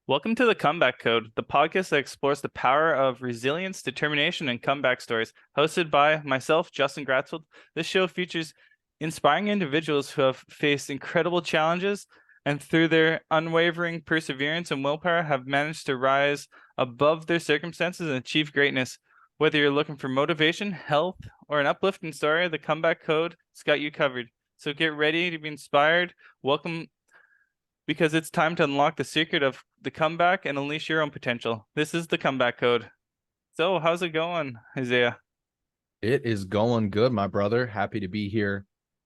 Welcome to the Comeback Code, the podcast that explores the power of resilience, determination, and comeback stories. Hosted by myself, Justin Gratzfeld, this show features inspiring individuals who have faced incredible challenges and through their unwavering perseverance and willpower have managed to rise above their circumstances and achieve greatness. Whether you're looking for motivation, health, or an uplifting story, the Comeback Code has got you covered. So get ready to be inspired. Welcome, because it's time to unlock the secret of the comeback and unleash your own potential. This is the Comeback Code. So how's it going, Isaiah? It is going good, my brother. Happy to be here.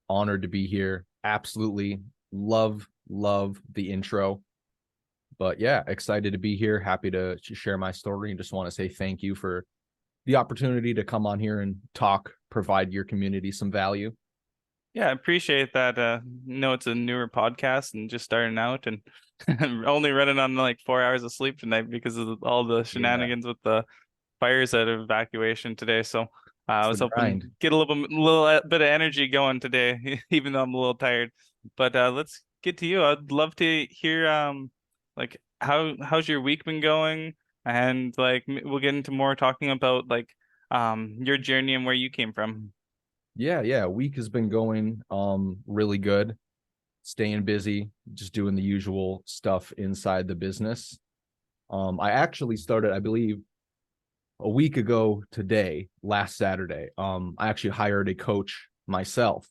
Honored to be here. Absolutely love the intro. But yeah, excited to be here. Happy to share my story and just want to say thank you for the opportunity to come on here and talk, provide your community some value. Yeah, I appreciate that. It's a newer podcast and just starting out and only running on like 4 hours of sleep tonight because of all the shenanigans with the fires at evacuation today. So I was hoping to get a little bit of energy going today, even though I'm a little tired. But let's get to you. I'd love to hear like how's your week been going, and like we'll get into more talking about like your journey and where you came from. Yeah. Week has been going really good. Staying busy, just doing the usual stuff inside the business. I actually started, I believe, a week ago today, last Saturday. I actually hired a coach myself.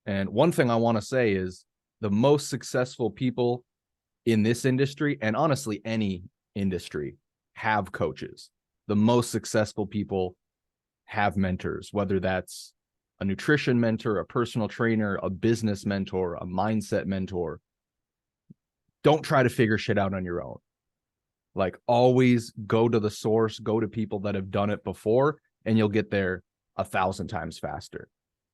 And one thing I want to say is the most successful people in this industry, and honestly, any industry, have coaches. The most successful people have mentors, whether that's a nutrition mentor, a personal trainer, a business mentor, a mindset mentor. Don't try to figure shit out on your own. Like, always go to the source, go to people that have done it before, and you'll get there 1,000 times faster.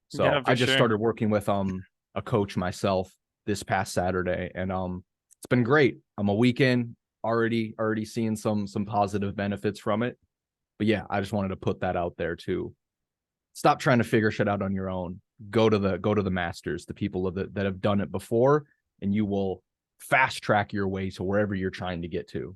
So yeah, I just started working with a coach myself this past Saturday, and it's been great. I'm a week in, already seeing some positive benefits from it. But yeah, I just wanted to put that out there too. Stop trying to figure shit out on your own. Go to the masters, the people that have done it before, and you will fast track your way to wherever you're trying to get to.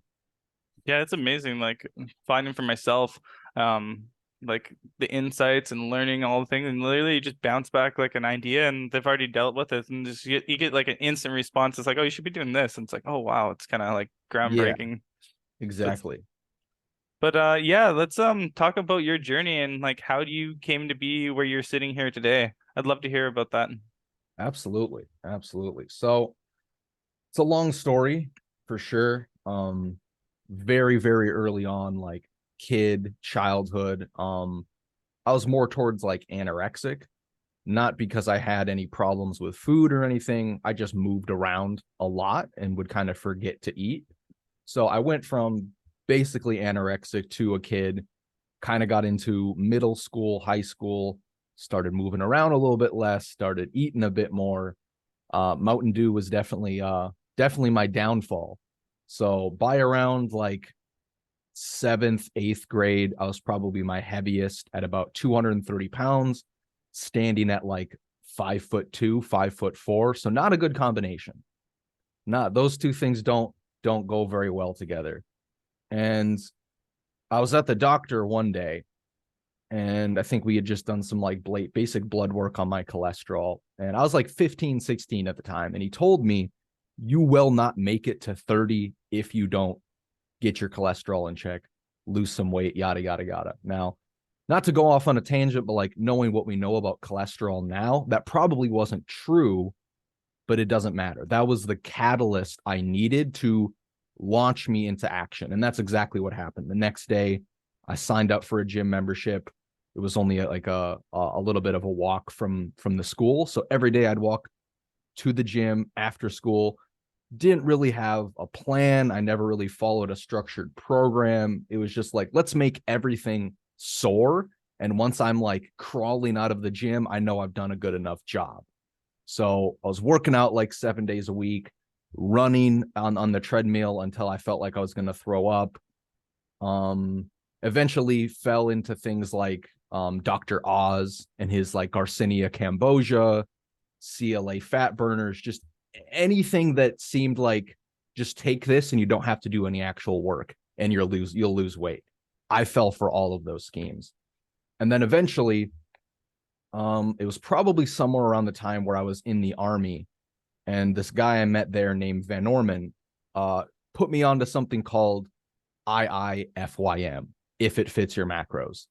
Yeah, it's amazing. Like finding for myself, like the insights and learning all the things, and literally you just bounce back like an idea, and they've already dealt with it, and just you get like an instant response. It's like, oh, you should be doing this, and it's like, oh wow, it's kind of like groundbreaking. Yeah, exactly. But yeah, let's talk about your journey and like how you came to be where you're sitting here today. I'd love to hear about that. Absolutely. So it's a long story for sure. Very, very early on, like childhood. I was more towards like anorexic, not because I had any problems with food or anything. I just moved around a lot and would kind of forget to eat. So I went from basically anorexic to a kid, kind of got into middle school, high school, started moving around a little bit less, started eating a bit more. Mountain Dew was definitely my downfall. So by around like 7th, 8th grade, I was probably my heaviest at about 230 pounds, standing at like 5'2", 5'4". So not a good combination. Not those two things don't go very well together. And I was at the doctor one day, and I think we had just done some like basic blood work on my cholesterol. And I was like 15, 16 at the time. And he told me, you will not make it to 30 if you don't get your cholesterol in check, lose some weight, yada, yada, yada. Now, not to go off on a tangent, but like knowing what we know about cholesterol now, that probably wasn't true, but it doesn't matter. That was the catalyst I needed to launch me into action. And that's exactly what happened. The next day, I signed up for a gym membership. It was only like a little bit of a walk from the school. So every day I'd walk to the gym after school. Didn't really have a plan. I never really followed a structured program. It was just like, let's make everything sore. And once I'm like crawling out of the gym, I know I've done a good enough job. So I was working out like 7 days a week, running on the treadmill until I felt like I was going to throw up. Eventually fell into things like Dr. Oz and his like Garcinia Cambogia, CLA fat burners, just anything that seemed like just take this and you don't have to do any actual work and you'll lose weight. I fell for all of those schemes. And then eventually, it was probably somewhere around the time where I was in the Army, and this guy I met there named Van Orman put me onto something called IIFYM, if it fits your macros.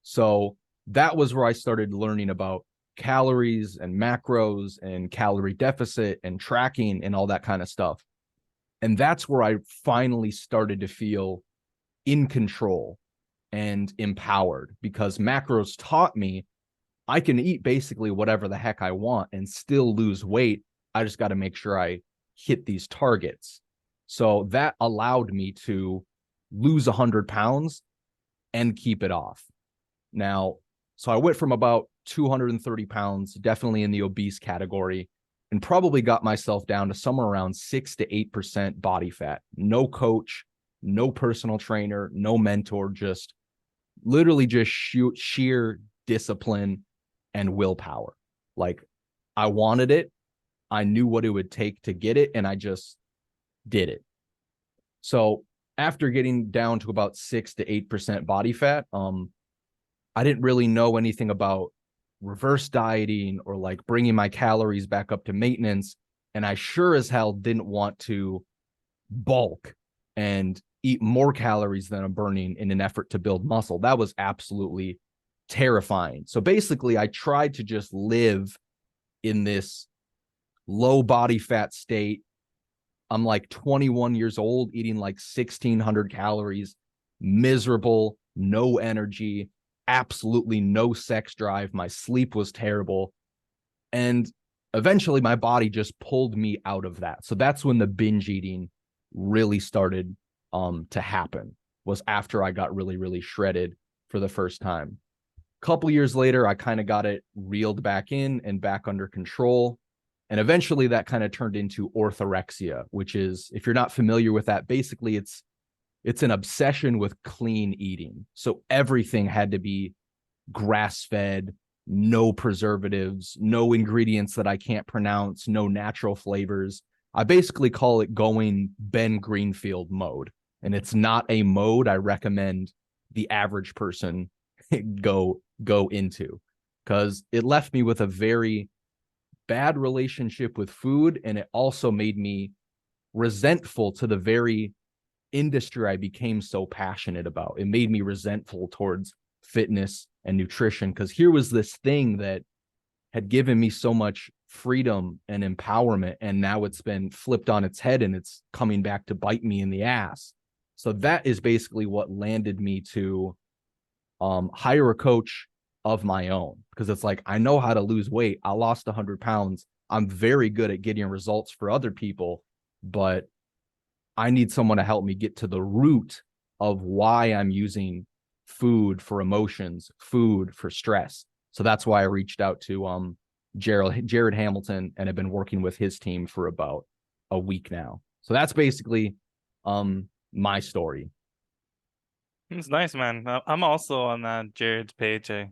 So that was where I started learning about calories and macros and calorie deficit and tracking and all that kind of stuff. And that's where I finally started to feel in control and empowered, because macros taught me I can eat basically whatever the heck I want and still lose weight. I just got to make sure I hit these targets. So that allowed me to lose 100 pounds and keep it off. Now, so I went from about 230 pounds, definitely in the obese category, and probably got myself down to somewhere around 6 to 8% body fat. No coach, no personal trainer, no mentor, just literally just sheer discipline and willpower. Like, I wanted it. I knew what it would take to get it, and I just did it. So after getting down to about 6 to 8% body fat, I didn't really know anything about reverse dieting or like bringing my calories back up to maintenance. And I sure as hell didn't want to bulk and eat more calories than I'm burning in an effort to build muscle. That was absolutely terrifying. So basically, I tried to just live in this low body fat state. I'm like 21 years old, eating like 1,600 calories, miserable, no energy, absolutely no sex drive. My sleep was terrible. And eventually my body just pulled me out of that. So that's when the binge eating really started to happen, was after I got really, really shredded for the first time. A couple years later, I kind of got it reeled back in and back under control. And eventually that kind of turned into orthorexia, which is, if you're not familiar with that, basically it's an obsession with clean eating. So everything had to be grass-fed, no preservatives, no ingredients that I can't pronounce, no natural flavors. I basically call it going Ben Greenfield mode. And it's not a mode I recommend the average person go into, because it left me with a very bad relationship with food, and it also made me resentful to the very industry I became so passionate about. It made me resentful towards fitness and nutrition, because here was this thing that had given me so much freedom and empowerment, and now it's been flipped on its head and it's coming back to bite me in the ass. So that is basically what landed me to hire a coach of my own, because it's like, I know how to lose weight. I lost 100 pounds. I'm very good at getting results for other people, but I need someone to help me get to the root of why I'm using food for emotions, food for stress. So that's why I reached out to Jared Hamilton, and have been working with his team for about a week now. So that's basically my story. It's nice, man. I'm also on that Jared's page. I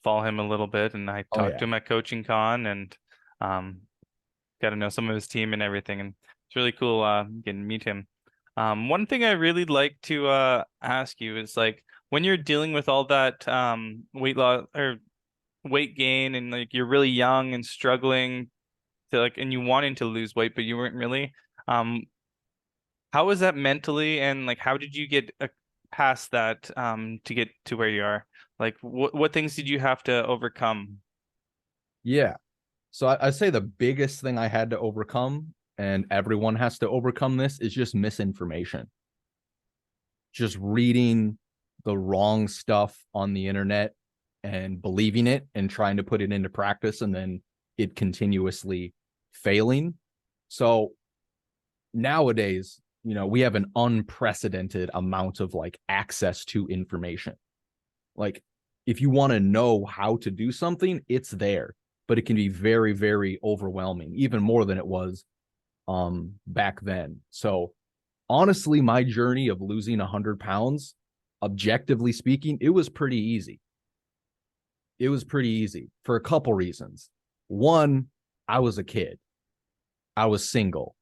follow him a little bit, and I talked to him at Coaching Con, and got to know some of his team and everything. And it's really cool getting to meet him. One thing I really like to ask you is, like, when you're dealing with all that weight loss or weight gain, and like you're really young and struggling to like, and you wanting to lose weight, but you weren't really, how was that mentally, and like how did you get past that to get to where you are? Like what things did you have to overcome? Yeah. So I'd say the biggest thing I had to overcome, and everyone has to overcome this, is just misinformation. Just reading the wrong stuff on the internet and believing it and trying to put it into practice, and then it continuously failing. So nowadays, we have an unprecedented amount of like access to information. Like, if you want to know how to do something, it's there, but it can be very, very overwhelming, even more than it was back then. So honestly, my journey of losing 100 pounds, objectively speaking, it was pretty easy. It was pretty easy for a couple reasons. One, I was a kid. I was single.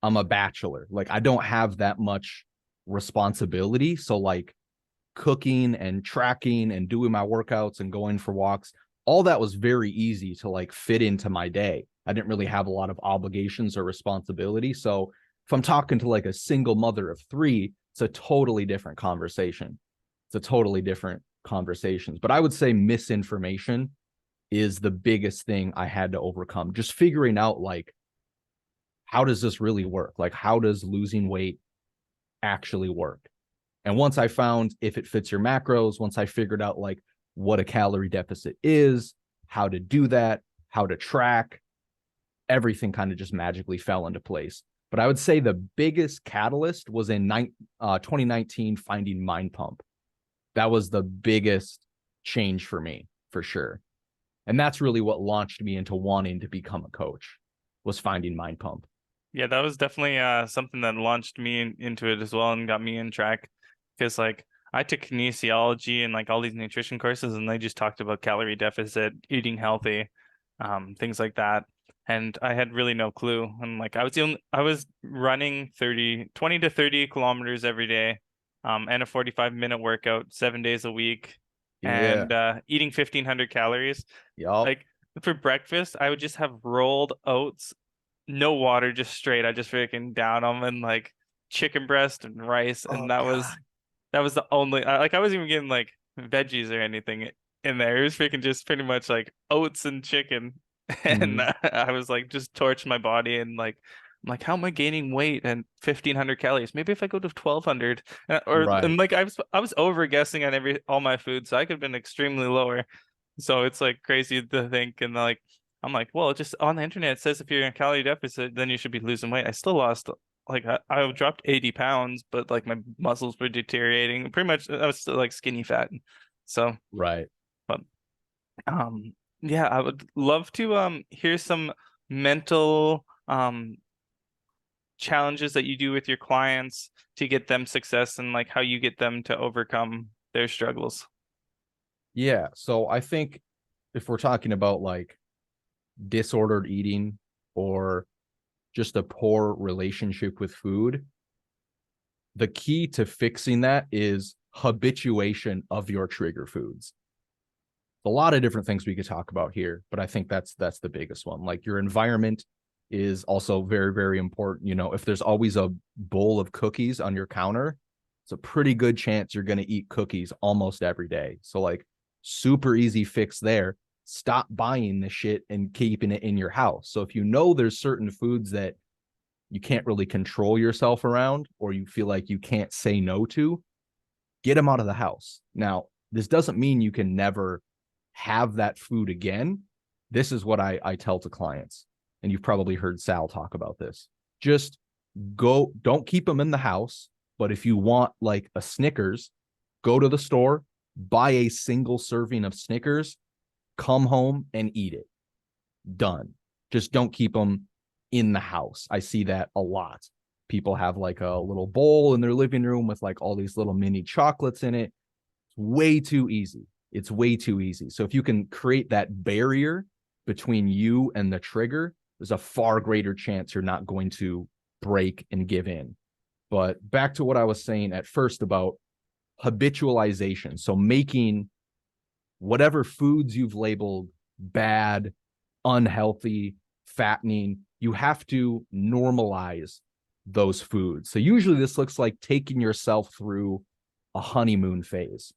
I'm a bachelor. Like I don't have that much responsibility. So like cooking and tracking and doing my workouts and going for walks, all that was very easy to like fit into my day. I didn't really have a lot of obligations or responsibility. So if I'm talking to like a single mother of three, it's a totally different conversation. It's a totally different conversations. But I would say misinformation is the biggest thing I had to overcome. Just figuring out like, how does this really work? Like, how does losing weight actually work? And once I found if it fits your macros, once I figured out like what a calorie deficit is, how to do that, how to track, everything kind of just magically fell into place. But I would say the biggest catalyst was in 2019, finding Mind Pump. That was the biggest change for me, for sure. And that's really what launched me into wanting to become a coach, was finding Mind Pump. Yeah, that was definitely something that launched me into it as well and got me in track because like I took kinesiology and like all these nutrition courses and they just talked about calorie deficit, eating healthy, things like that. And I had really no clue. And like I was running 20 to 30 kilometers every day, and a 45-minute workout 7 days a week Yeah. and eating 1,500 calories. Yup. Like for breakfast, I would just have rolled oats, no water, just straight. I just freaking down them and like chicken breast and rice, and Oh God. that was the only like I wasn't even getting like veggies or anything in there. It was freaking just pretty much like oats and chicken, and Mhm. I was like just torched my body and like I'm like, how am I gaining weight and 1,500 calories? Maybe if I go to 1,200, Right. and like I was over guessing on all my food, so I could have been extremely lower. So it's like crazy to think, and like I'm like, well, just on the internet it says if you're in a calorie deficit, then you should be losing weight. I still lost like I dropped 80 pounds, but like my muscles were deteriorating. Pretty much, I was still like skinny fat. So, Right. but um, yeah, I would love to hear some mental challenges that you do with your clients to get them success and like how you get them to overcome their struggles. Yeah. So I think if we're talking about like disordered eating or just a poor relationship with food, the key to fixing that is habituation of your trigger foods. A lot of different things we could talk about here, but I think that's the biggest one. Like your environment is also very, very important. You know, if there's always a bowl of cookies on your counter, it's a pretty good chance you're going to eat cookies almost every day. So like super easy fix there. Stop buying the shit and keeping it in your house. So if you know there's certain foods that you can't really control yourself around or you feel like you can't say no to, get them out of the house. Now, this doesn't mean you can never have that food again. This is what I tell to clients. And you've probably heard Sal talk about this. Just go, don't keep them in the house. But if you want like a Snickers, go to the store, buy a single serving of Snickers, come home and eat it. Done. Just don't keep them in the house. I see that a lot. People have like a little bowl in their living room with like all these little mini chocolates in it. It's way too easy. It's way too easy. So if you can create that barrier between you and the trigger, there's a far greater chance you're not going to break and give in. But back to what I was saying at first about habitualization. So making whatever foods you've labeled bad, unhealthy, fattening, you have to normalize those foods. So usually this looks like taking yourself through a honeymoon phase.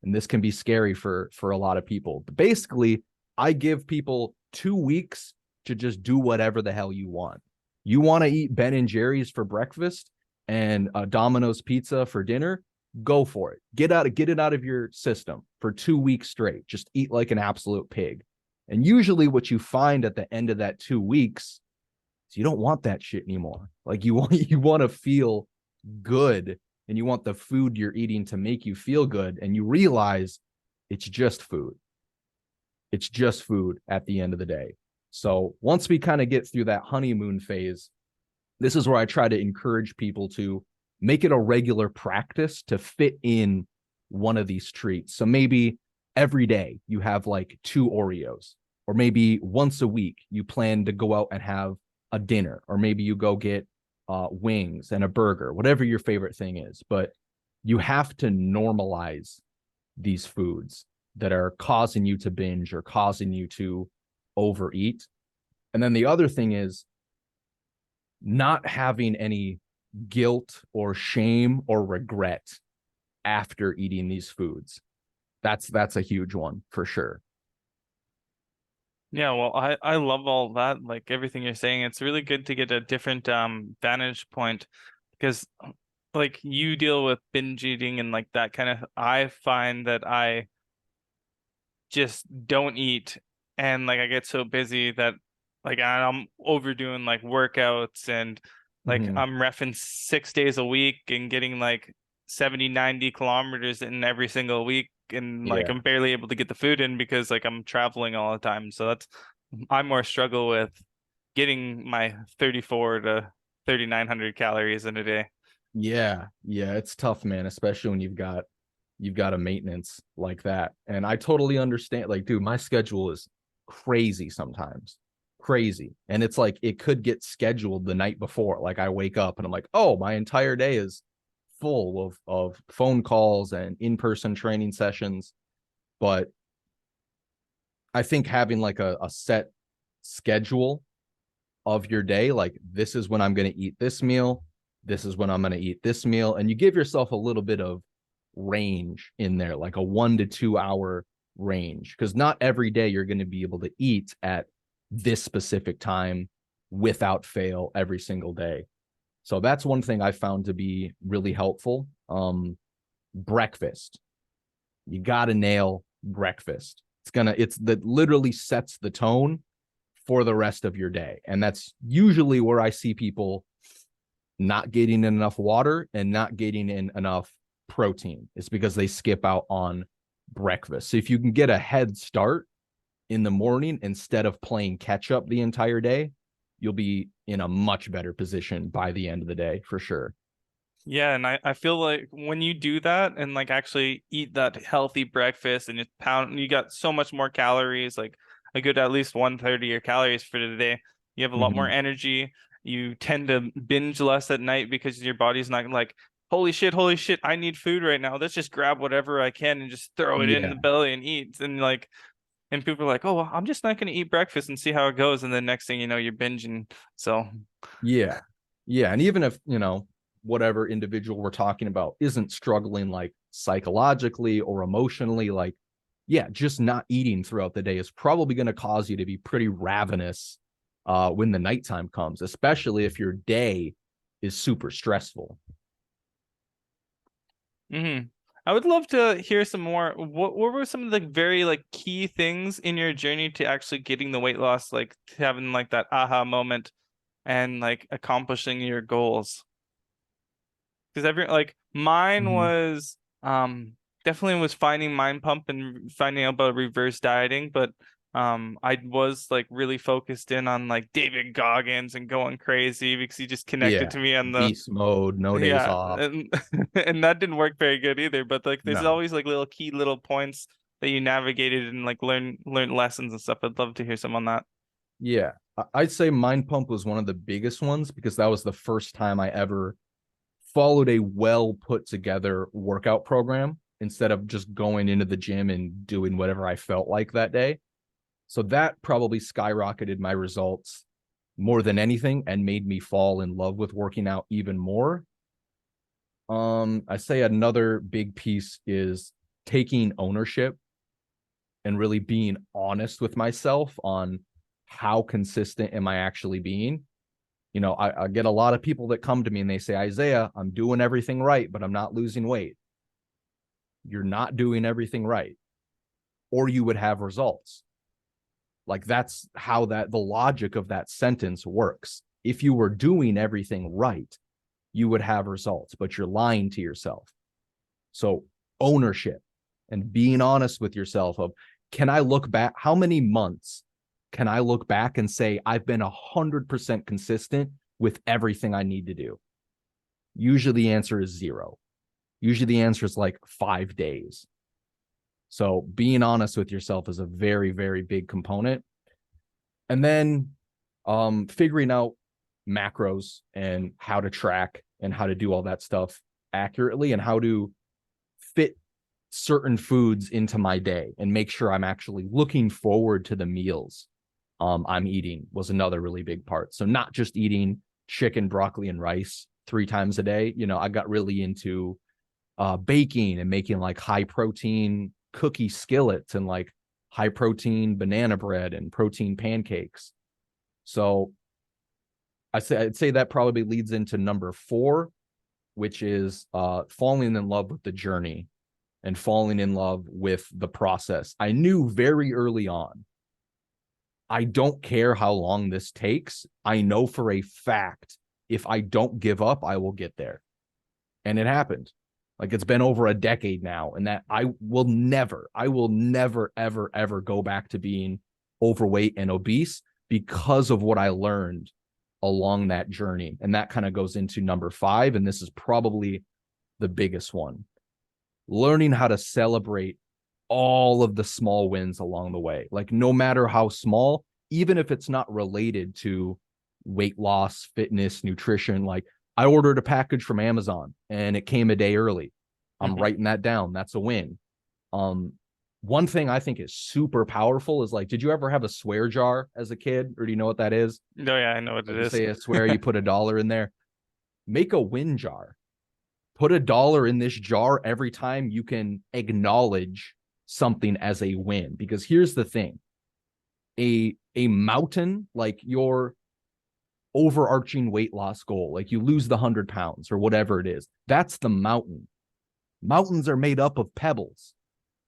And this can be scary for a lot of people. But basically, I give people 2 weeks to just do whatever the hell you want. You want to eat Ben and Jerry's for breakfast and a Domino's pizza for dinner? Go for it. Get it out of your system for 2 weeks straight. Just eat like an absolute pig. And usually what you find at the end of that 2 weeks is you don't want that shit anymore. Like you want to feel good and you want the food you're eating to make you feel good. And you realize it's just food. It's just food at the end of the day. So once we kind of get through that honeymoon phase, this is where I try to encourage people to make it a regular practice to fit in one of these treats. So maybe every day you have like 2 Oreos, or maybe once a week you plan to go out and have a dinner, or maybe you go get wings and a burger, whatever your favorite thing is. But you have to normalize these foods that are causing you to binge or causing you to overeat. And then the other thing is not having any guilt or shame or regret after eating these foods. That's a huge one for sure. Yeah, well, I love all that, like everything you're saying. It's really good to get a different vantage point because like you deal with binge eating and like that kind of I find that I just don't eat and like I get so busy that like I'm overdoing like workouts and like Mm-hmm. I'm reffing 6 days a week and getting like 70, 90 kilometers in every single week and like Yeah. I'm barely able to get the food in because like I'm traveling all the time. So that's I more struggle with getting my 34 to 3,900 calories in a day. Yeah. Yeah. It's tough, man, especially when you've got a maintenance like that. And I totally understand. Like, dude, my schedule is crazy sometimes. Crazy. And it's like it could get scheduled the night before. Like I wake up and I'm like, oh, my entire day is full of phone calls and in-person training sessions. But I think having like a set schedule of your day, like this is when I'm going to eat this meal, this is when I'm going to eat this meal, and you give yourself a little bit of range in there, like a 1 to 2 hour range, because not every day you're going to be able to eat at this specific time without fail every single day. So that's one thing I found to be really helpful. Breakfast, you got to nail breakfast. It's that literally sets the tone for the rest of your day. And that's usually where I see people not getting enough water and not getting in enough protein. It's because they skip out on breakfast. So if you can get a head start in the morning instead of playing catch up the entire day, you'll be in a much better position by the end of the day for sure. Yeah, and I feel like when you do that and like actually eat that healthy breakfast and you got so much more calories, like a good at least 130 of your calories for the day. You have a lot more Mm-hmm. energy. You tend to binge less at night because your body's not like, holy shit, I need food right now. Let's just grab whatever I can and just throw it in Yeah. the belly and eat. And like, and people are like, oh, well, I'm just not gonna eat breakfast and see how it goes. And then next thing you know, you're binging. So, Yeah. Yeah. And even if, whatever individual we're talking about isn't struggling like psychologically or emotionally, like, yeah, just not eating throughout the day is probably going to cause you to be pretty ravenous when the nighttime comes, especially if your day is super stressful. mhm. I would love to hear some more. What were some of the very like key things in your journey to actually getting the weight loss, like having like that aha moment and like accomplishing your goals? Because every like mine Mhm. was definitely was finding Mind Pump and finding out about reverse dieting, but I was like really focused in on like David Goggins and going crazy because he just connected Yeah. to me on the Beast mode, no days yeah, off. and and that didn't work very good either. But like, there's No. always like little key little points that you navigated and like learn lessons and stuff. I'd love to hear some on that. Yeah. I'd say Mind Pump was one of the biggest ones because that was the first time I ever followed a well put together workout program instead of just going into the gym and doing whatever I felt like that day. So that probably skyrocketed my results more than anything and made me fall in love with working out even more. I say another big piece is taking ownership and really being honest with myself on how consistent am I actually being. I get a lot of people that come to me and they say, Isaiah, I'm doing everything right, but I'm not losing weight. You're not doing everything right, or you would have results. Like that's how the logic of that sentence works. If you were doing everything right, you would have results, but you're lying to yourself. So ownership and being honest with yourself of, can I look back? How many months can I look back and say, I've been 100% consistent with everything I need to do? Usually the answer is zero. Usually the answer is like 5 days. So being honest with yourself is a very, very big component. And then figuring out macros and how to track and how to do all that stuff accurately and how to fit certain foods into my day and make sure I'm actually looking forward to the meals I'm eating was another really big part. So not just eating chicken, broccoli, and rice 3 times a day. I got really into baking and making like high protein cookie skillets and like high protein banana bread and protein pancakes. So I'd say that probably leads into number 4, which is falling in love with the journey and falling in love with the process. I knew very early on, I don't care how long this takes. I know for a fact, if I don't give up, I will get there. And it happened. Like, it's been over a decade now, and that I will never, ever, ever go back to being overweight and obese because of what I learned along that journey. And that kind of goes into number 5. And this is probably the biggest one. Learning how to celebrate all of the small wins along the way. Like, no matter how small, even if it's not related to weight loss, fitness, nutrition, like I ordered a package from Amazon and it came a day early. I'm writing that down. That's a win. One thing I think is super powerful is like, did you ever have a swear jar as a kid, or do you know what that is? No, yeah, I know what it is. Say a swear, you put $1 in there. Make a win jar. Put $1 in this jar every time you can acknowledge something as a win. Because here's the thing. A mountain, like your overarching weight loss goal, like you lose the 100 pounds or whatever it is, that's the mountain. Mountains are made up of pebbles.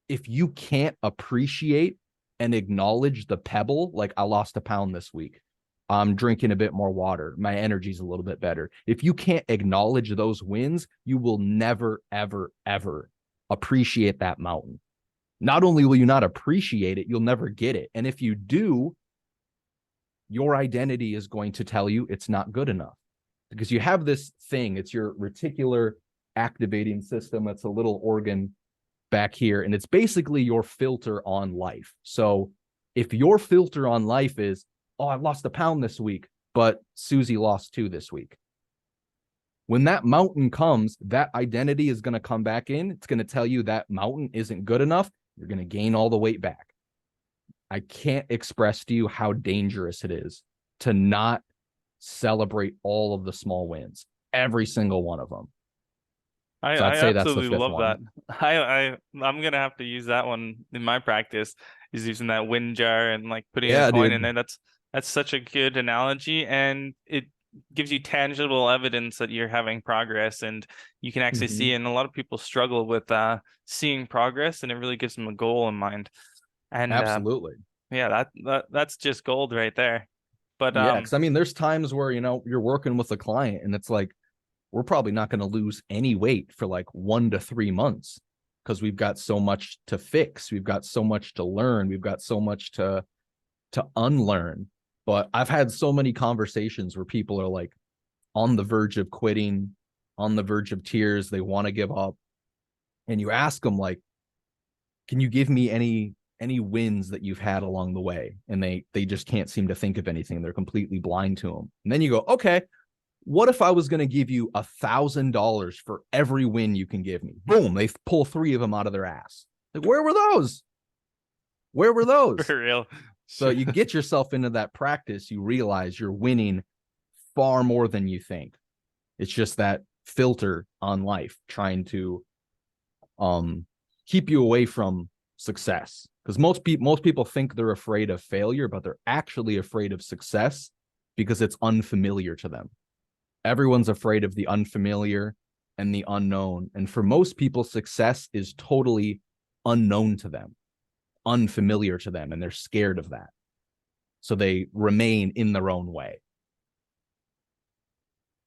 If you can't appreciate and acknowledge the pebble, like I lost a pound this week, I'm drinking a bit more water, my energy's a little bit better. If you can't acknowledge those wins, you will never, ever, ever appreciate that mountain. Not only will you not appreciate it, you'll never get it. And if you do, your identity is going to tell you it's not good enough, because you have this thing. It's your reticular activating system. It's a little organ back here, and it's basically your filter on life. So if your filter on life is, oh, I lost a pound this week, but Susie lost 2 this week, when that mountain comes, that identity is going to come back in. It's going to tell you that mountain isn't good enough. You're going to gain all the weight back. I can't express to you how dangerous it is to not celebrate all of the small wins, every single one of them. So I'd I say that's the absolutely 5th love one. that. I'm gonna have to use that one in my practice, is using that win jar and like putting a Yeah, coin dude. in there. That's such a good analogy, and it gives you tangible evidence that you're having progress, and you can actually see it. And a lot of people struggle with seeing progress, and it really gives them a goal in mind. And Absolutely. yeah, that's just gold right there. But Yeah, because I mean, there's times where, you're working with a client and it's like, we're probably not going to lose any weight for like 1 to 3 months because we've got so much to fix. We've got so much to learn. We've got so much to unlearn. But I've had so many conversations where people are like on the verge of quitting, on the verge of tears. They want to give up. And you ask them like, can you give me any wins that you've had along the way? And they just can't seem to think of anything. They're completely blind to them. And then you go, okay, what if I was going to give you $1,000 for every win you can give me? Boom, they pull 3 of them out of their ass. Like, where were those? Where were those? for real. So you get yourself into that practice, you realize you're winning far more than you think. It's just that filter on life trying to keep you away from success. Because most people think they're afraid of failure, but they're actually afraid of success because it's unfamiliar to them. Everyone's afraid of the unfamiliar and the unknown. And for most people, success is totally unknown to them, unfamiliar to them, and they're scared of that. So they remain in their own way.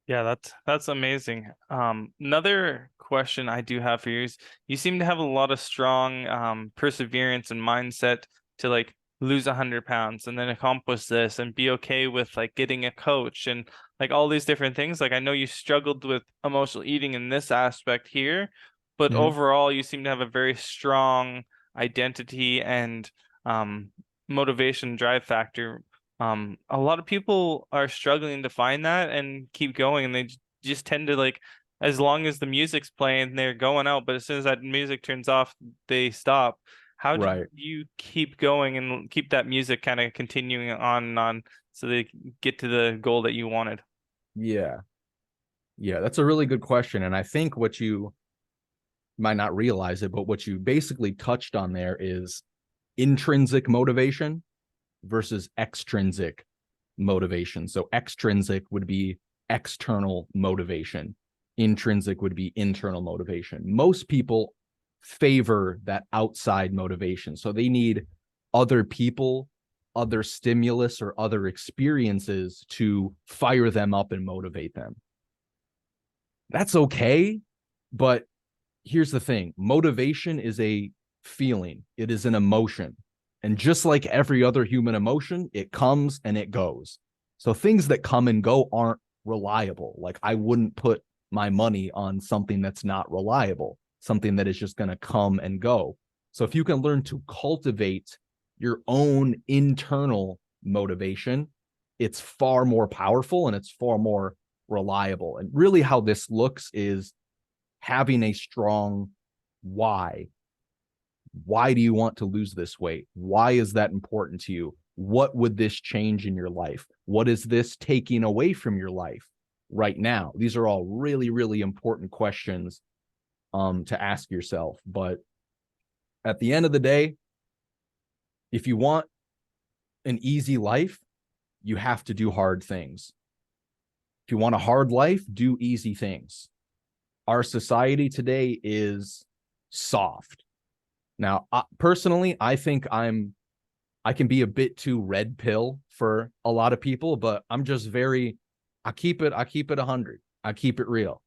Yeah, that's amazing. Another question I do have for you is, you seem to have a lot of strong perseverance and mindset to like lose 100 pounds and then accomplish this and be okay with like getting a coach and like all these different things. Like, I know you struggled with emotional eating in this aspect here, but overall you seem to have a very strong identity and motivation drive factor. A lot of people are struggling to find that and keep going, and they just tend to like, as long as the music's playing, they're going out, but as soon as that music turns off, they stop. How did Right. you keep going and keep that music kind of continuing on and on so they get to the goal that you wanted? Yeah. Yeah, that's a really good question. And I think what you might not realize it, but what you basically touched on there is intrinsic motivation versus extrinsic motivation. So extrinsic would be external motivation. Intrinsic would be internal motivation. Most people favor that outside motivation. So they need other people, other stimulus, or other experiences to fire them up and motivate them. That's okay. But here's the thing, motivation is a feeling, it is an emotion. And just like every other human emotion, it comes and it goes. So things that come and go aren't reliable. Like I wouldn't put my money on something that's not reliable, something that is just going to come and go. So if you can learn to cultivate your own internal motivation, it's far more powerful and it's far more reliable. And really how this looks is having a strong why. Why do you want to lose this weight? Why is that important to you? What would this change in your life? What is this taking away from your life right now? These are all really, really important questions to ask yourself. But at the end of the day, if you want an easy life, you have to do hard things. If you want a hard life, do easy things. Our society today is soft. Now, personally, I think I can be a bit too red pill for a lot of people, but I'm just I keep it 100. I keep it real.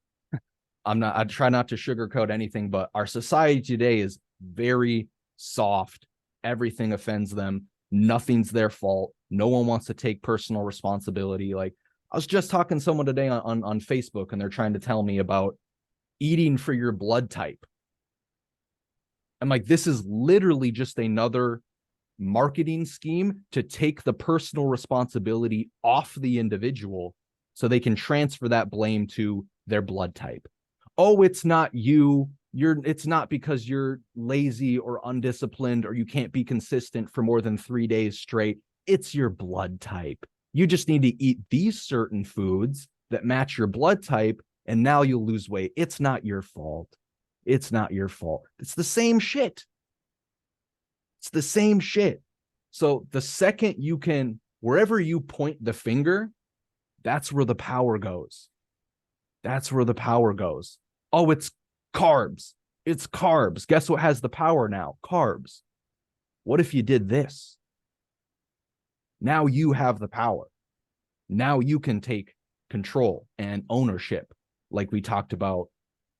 I try not to sugarcoat anything, but our society today is very soft. Everything offends them. Nothing's their fault. No one wants to take personal responsibility. Like I was just talking to someone today on Facebook, and they're trying to tell me about eating for your blood type. I'm like, this is literally just another marketing scheme to take the personal responsibility off the individual so they can transfer that blame to their blood type. Oh, it's not you. It's not because you're lazy or undisciplined or you can't be consistent for more than 3 days straight. It's your blood type. You just need to eat these certain foods that match your blood type, and now you'll lose weight. It's not your fault. It's not your fault. It's the same shit. It's the same shit. So the second you can, wherever you point the finger, that's where the power goes. That's where the power goes. Oh, it's carbs. It's carbs. Guess what has the power now? Carbs. What if you did this? Now you have the power. Now you can take control and ownership, like we talked about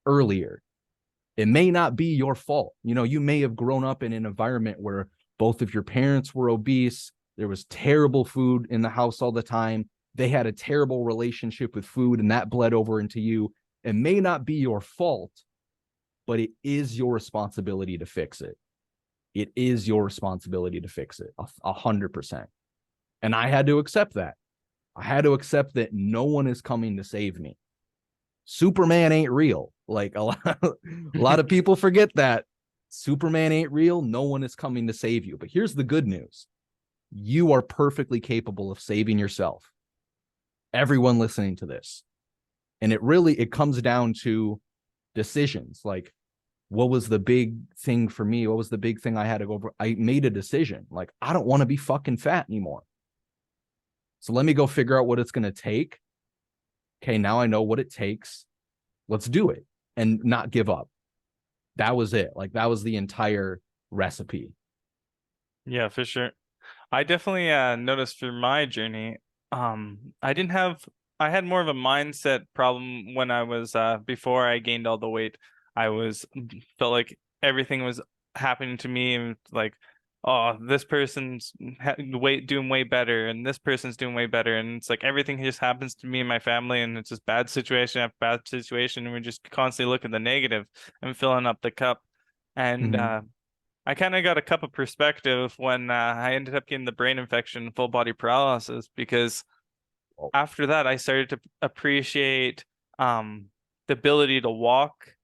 earlier. It may not be your fault. You know, you may have grown up in an environment where both of your parents were obese. There was terrible food in the house all the time. They had a terrible relationship with food, and that bled over into you. It may not be your fault, but it is your responsibility to fix it. It is your responsibility to fix it 100%. And I had to accept that. I had to accept that no one is coming to save me. Superman ain't real. Like a lot of people forget that. Superman ain't real. No one is coming to save you. But here's the good news. You are perfectly capable of saving yourself. Everyone listening to this. And it comes down to decisions. Like, what was the big thing for me? What was the big thing I had to go over? I made a decision. Like, I don't want to be fucking fat anymore. So let me go figure out what it's going to take. Okay, now I know what it takes. Let's do it and not give up. That was it. Like, that was the entire recipe. Yeah, for sure. I definitely noticed through my journey, I didn't have I had more of a mindset problem when I was before I gained all the weight. I was felt like everything was happening to me, and like, oh, this person's doing way better, and this person's doing way better, and it's like everything just happens to me and my family, and it's just bad situation after bad situation, and we're just constantly looking at the negative and filling up the cup. And Mm-hmm. I kind of got a cup of perspective when I ended up getting the brain infection, full body paralysis, because Oh, after that I started to appreciate um the ability to walk,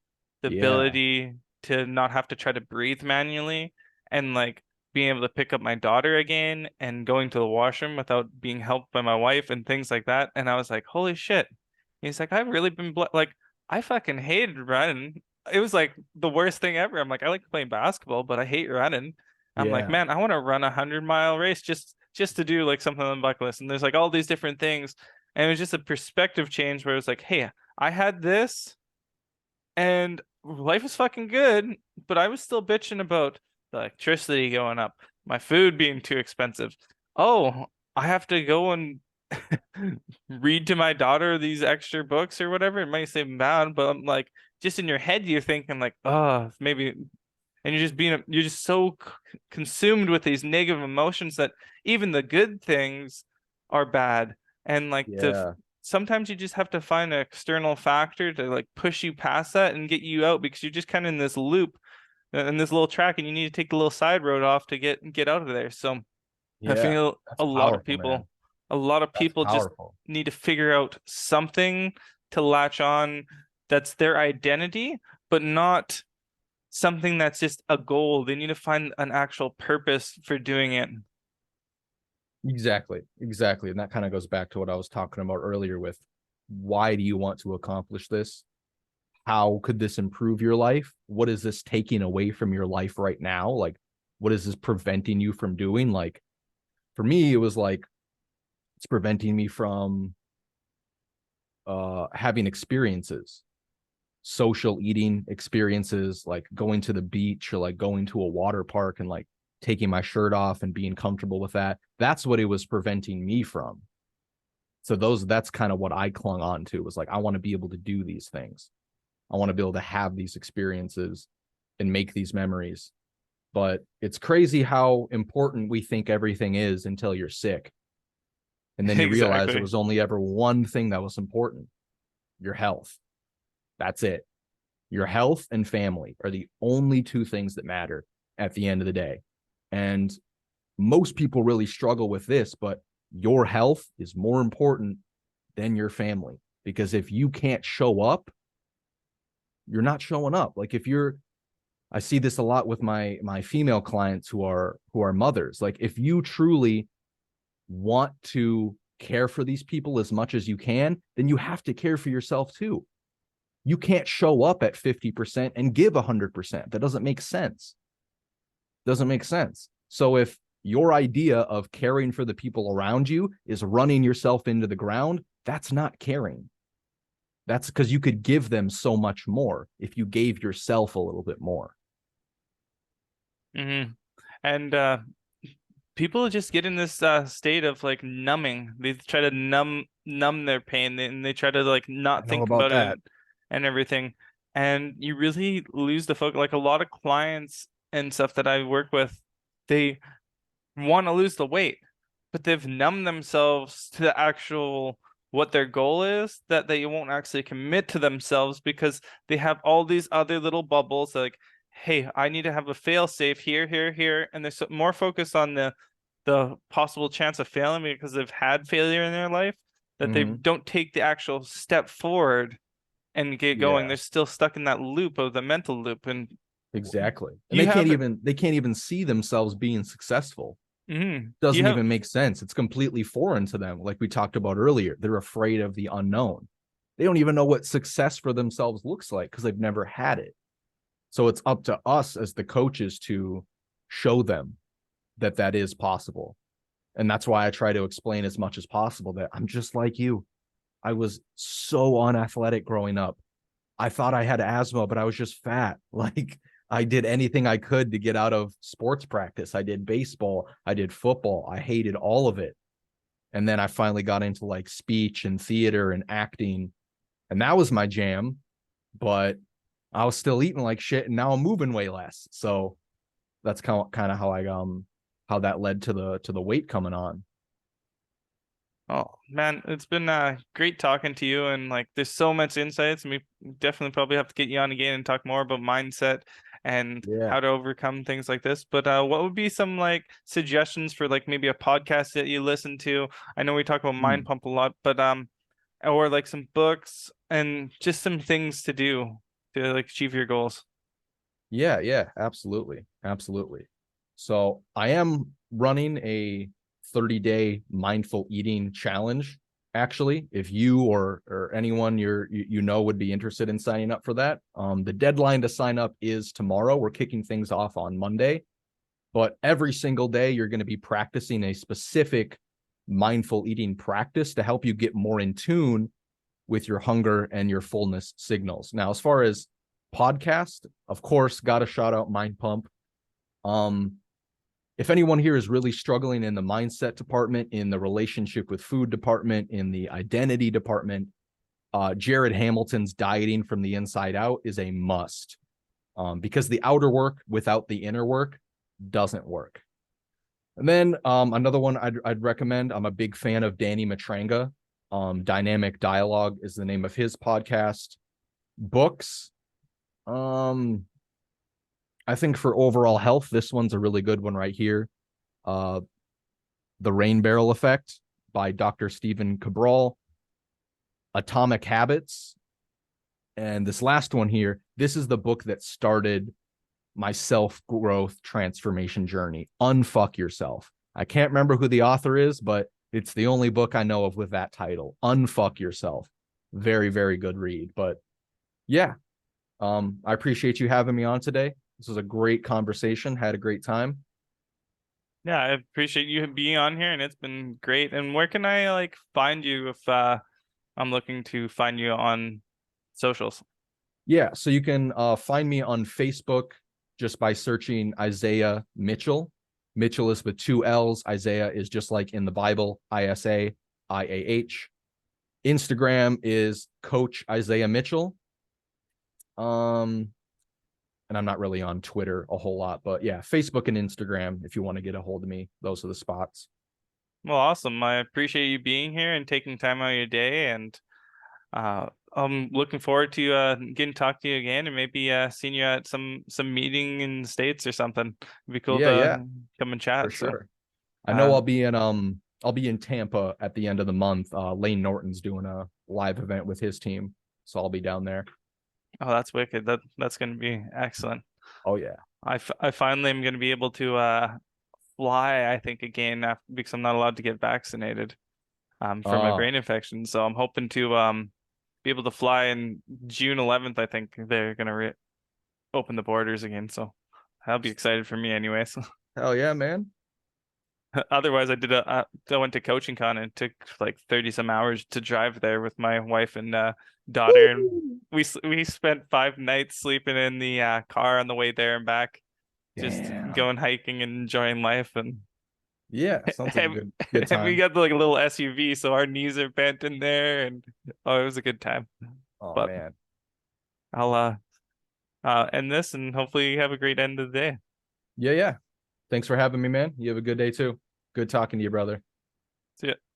the yeah, ability to not have to try to breathe manually, and like being able to pick up my daughter again and going to the washroom without being helped by my wife and things like that. And I was like, holy shit. He's like, I've really been like, I fucking hated running. It was like the worst thing ever. I'm like, I like playing basketball, but I hate running. I'm like, yeah, man, I want to run 100-mile race just to do like something on the bucket list. And there's like all these different things. And it was just a perspective change where it was like, hey, I had this and life was fucking good, but I was still bitching about the electricity going up, my food being too expensive. Oh, I have to go and read to my daughter these extra books or whatever. It might seem bad, but I'm like, just in your head, you're thinking like, oh, maybe, and you're just so consumed with these negative emotions that even the good things are bad. And like yeah, sometimes you just have to find an external factor to like push you past that and get you out because you're just kind of in this loop, in this little track, and you need to take the little side road off to get out of there. So I yeah. feel That's powerful, man. a lot of That's people just powerful. need to figure out something to latch on that's their identity, but not something that's just a goal. They need to find an actual purpose for doing it. Exactly, exactly. And that kind of goes back to what I was talking about earlier with why do you want to accomplish this? How could this improve your life? What is this taking away from your life right now? Like, what is this preventing you from doing? Like, for me, it was like it's preventing me from having experiences, social eating experiences, like going to the beach or like going to a water park and like taking my shirt off and being comfortable with that. That's what it was preventing me from. So that's kind of what I clung on to, was like, I want to be able to do these things. I want to be able to have these experiences and make these memories. But it's crazy how important we think everything is until you're sick. And then you realize it Exactly. was only ever one thing that was important: your health. That's it. Your health and family are the only two things that matter at the end of the day. And most people really struggle with this, but your health is more important than your family. Because if you can't show up, you're not showing up. Like if you're, I see this a lot with my female clients who are mothers. Like if you truly want to care for these people as much as you can, then you have to care for yourself too. You can't show up at 50% and give 100%. That doesn't make sense. Doesn't make sense. So if your idea of caring for the people around you is running yourself into the ground, that's not caring. That's because you could give them so much more if you gave yourself a little bit more. Hmm. And people just get in this state of like numbing. They try to numb their pain, and they try to like I not know think about about it that. and everything. And you really lose the focus. Like a lot of clients and stuff that I work with, they want to lose the weight, but they've numbed themselves to the actual what their goal is, that they won't actually commit to themselves because they have all these other little bubbles like, hey, I need to have a fail safe here, here, here, and they're more focused on the possible chance of failing because they've had failure in their life, that they Mm-hmm. don't take the actual step forward and get going. Yeah, They're still stuck in that loop of the mental loop, and exactly. And you have they can't even see themselves being successful. do you Doesn't have even make sense. It's completely foreign to them. Like we talked about earlier, they're afraid of the unknown. They don't even know what success for themselves looks like because they've never had it. So it's up to us as the coaches to show them that that is possible. And that's why I try to explain as much as possible that I'm just like you. I was so unathletic growing up. I thought I had asthma, but I was just fat. Like I did anything I could to get out of sports practice. I did baseball, I did football. I hated all of it. And then I finally got into like speech and theater and acting. And that was my jam, but I was still eating like shit and now I'm moving way less. So that's kind of how I how that led to the weight coming on. Oh man, it's been great talking to you, and like there's so much insights, and we definitely probably have to get you on again and talk more about mindset and Yeah. how to overcome things like this. But what would be some like suggestions for like maybe a podcast that you listen to? I know we talk about Mind Hmm. Pump a lot, but or like some books and just some things to do to like achieve your goals. Yeah, yeah, absolutely. Absolutely. So I am running a 30-day mindful eating challenge. Actually, if you or anyone you know would be interested in signing up for that, the deadline to sign up is tomorrow. We're kicking things off on Monday, but every single day you're going to be practicing a specific mindful eating practice to help you get more in tune with your hunger and your fullness signals. Now, as far as podcast, of course, got to shout out Mind Pump. Um, if anyone here is really struggling in the mindset department, in the relationship with food department, in the identity department, Jared Hamilton's Dieting from the Inside Out is a must, because the outer work without the inner work doesn't work. And then another one I'd recommend. I'm a big fan of Danny Matranga. Dynamic Dialogue is the name of his podcast. Books. Um, I think for overall health, this one's a really good one right here. Uh, The Rain Barrel Effect by Dr. Stephen Cabral. Atomic Habits. And this last one here, this is the book that started my self-growth transformation journey. Unfuck Yourself. I can't remember who the author is, but it's the only book I know of with that title. Unfuck Yourself. Very, very good read. But yeah, I appreciate you having me on today. This was a great conversation. Had a great time. Yeah, I appreciate you being on here and it's been great. And where can I like find you if I'm looking to find you on socials? Yeah, so you can find me on Facebook just by searching Isaiah Mitchell. Mitchell is with two L's. Isaiah is just like in the Bible, ISAIAH. Instagram is Coach Isaiah Mitchell. And I'm not really on Twitter a whole lot, but yeah, Facebook and Instagram, if you want to get a hold of me, those are the spots. Well, awesome. I appreciate you being here and taking time out of your day and I'm looking forward to getting to talk to you again and maybe seeing you at some meeting in the States or something. It'd be cool Yeah, yeah, to come and for chat. So sure. I know um I'll be in Tampa at the end of the month. Lane Norton's doing a live event with his team, so I'll be down there. oh, that's wicked. That's gonna be excellent. Oh yeah. I finally am gonna be able to fly, I think, again because I'm not allowed to get vaccinated for my Uh brain infection. So I'm hoping to be able to fly in June 11th. I think they're gonna open the borders again. So that'll be excited for me anyways. Hell yeah, man. Otherwise, I went to coaching con and it took like 30 some hours to drive there with my wife and daughter, and Woo! we spent 5 nights sleeping in the car on the way there and back, just Damn. going hiking and enjoying life. And Yeah, sounds like a and, good and we time. got the like a little SUV, so our knees are bent in there, and oh, it was a good time. Oh But man. I'll end this and hopefully you have a great end of the day. Yeah, yeah. Thanks for having me, man. You have a good day too. Good talking to you, brother. See ya.